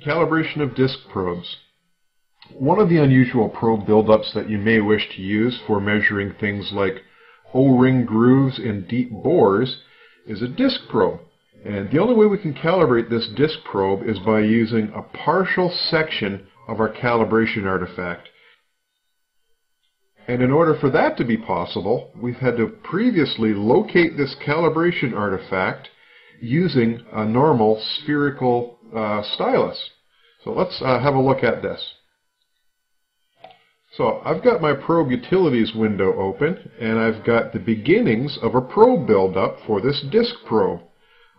Calibration of disc probes. One of the unusual probe buildups that you may wish to use for measuring things like O-ring grooves in deep bores is a disc probe. And the only way we can calibrate this disc probe is by using a partial section of our calibration artifact. And in order for that to be possible, we've had to previously locate this calibration artifact using a normal spherical stylus. So let's have a look at this. So I've got my probe utilities window open, and I've got the beginnings of a probe buildup for this disc probe,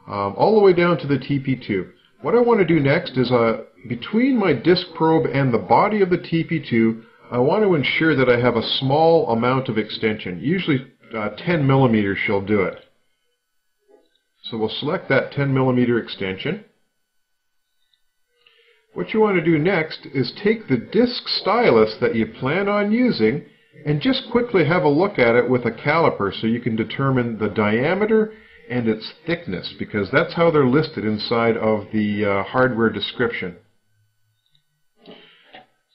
all the way down to the TP2. What I want to do next is between my disc probe and the body of the TP2, I want to ensure that I have a small amount of extension. Usually 10 millimeters shall do it. So we'll select that 10 millimeter extension. What you want to do next is take the disc stylus that you plan on using and just quickly have a look at it with a caliper so you can determine the diameter and its thickness, because that's how they're listed inside of the hardware description.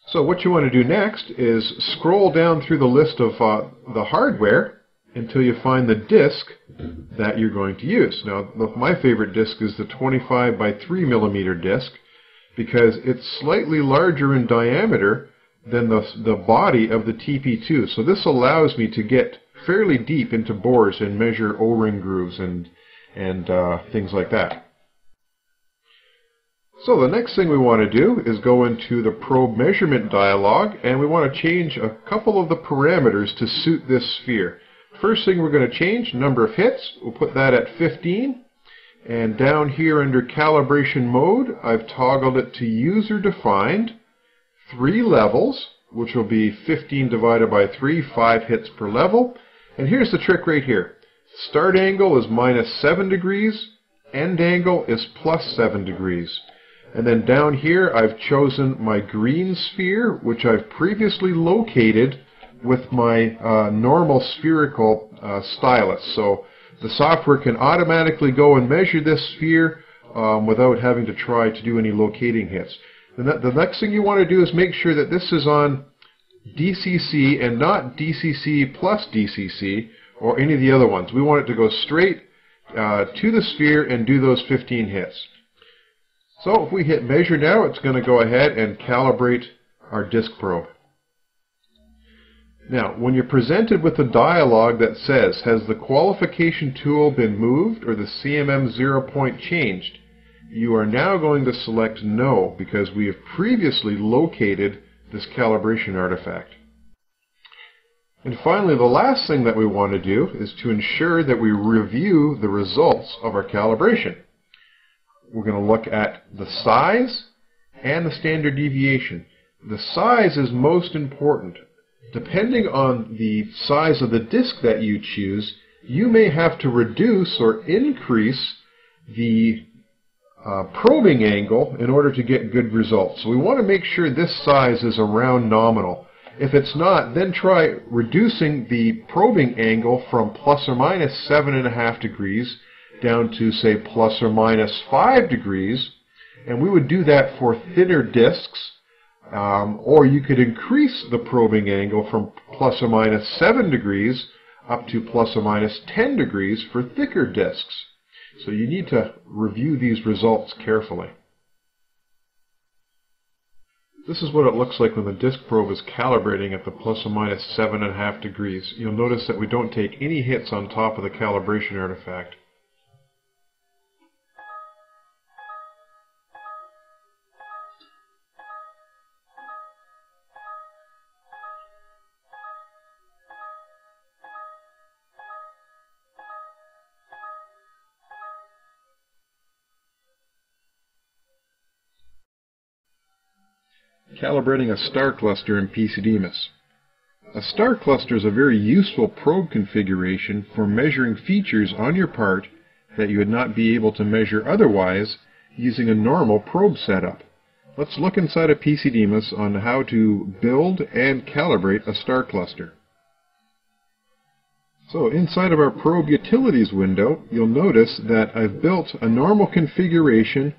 So what you want to do next is scroll down through the list of the hardware until you find the disc that you're going to use. Now, my favorite disc is the 25 by 3 millimeter disc, because it's slightly larger in diameter than the body of the TP2. So this allows me to get fairly deep into bores and measure O-ring grooves and things like that. So the next thing we want to do is go into the probe measurement dialog, and we want to change a couple of the parameters to suit this sphere. First thing we're going to change, number of hits. We'll put that at 15. And down here under calibration mode, I've toggled it to user defined, 3 levels, which will be 15 divided by 3, 5 hits per level. And here's the trick right here. Start angle is -7 degrees, end angle is +7 degrees. And then down here I've chosen my green sphere, which I've previously located with my normal spherical stylus. So the software can automatically go and measure this sphere without having to try to do any locating hits. The next thing you want to do is make sure that this is on DCC and not DCC plus DCC or any of the other ones. We want it to go straight to the sphere and do those 15 hits. So if we hit measure now, it's going to go ahead and calibrate our disc probe. Now, when you're presented with a dialog that says, has the qualification tool been moved or the CMM 0 point changed, you are now going to select no, because we have previously located this calibration artifact. And finally, the last thing that we want to do is to ensure that we review the results of our calibration. We're going to look at the size and the standard deviation. The size is most important. Depending on the size of the disc that you choose, you may have to reduce or increase the probing angle in order to get good results. So we want to make sure this size is around nominal. If it's not, then try reducing the probing angle from ±7.5 degrees down to, say, ±5 degrees. And we would do that for thinner discs. Or you could increase the probing angle from ±7 degrees up to ±10 degrees for thicker discs. So you need to review these results carefully. This is what it looks like when the disc probe is calibrating at the ±7.5 degrees. You'll notice that we don't take any hits on top of the calibration artifact. Calibrating a star cluster in PCDMIS. A star cluster is a very useful probe configuration for measuring features on your part that you would not be able to measure otherwise using a normal probe setup. Let's look inside of PCDMIS on how to build and calibrate a star cluster. So inside of our probe utilities window, you'll notice that I've built a normal configuration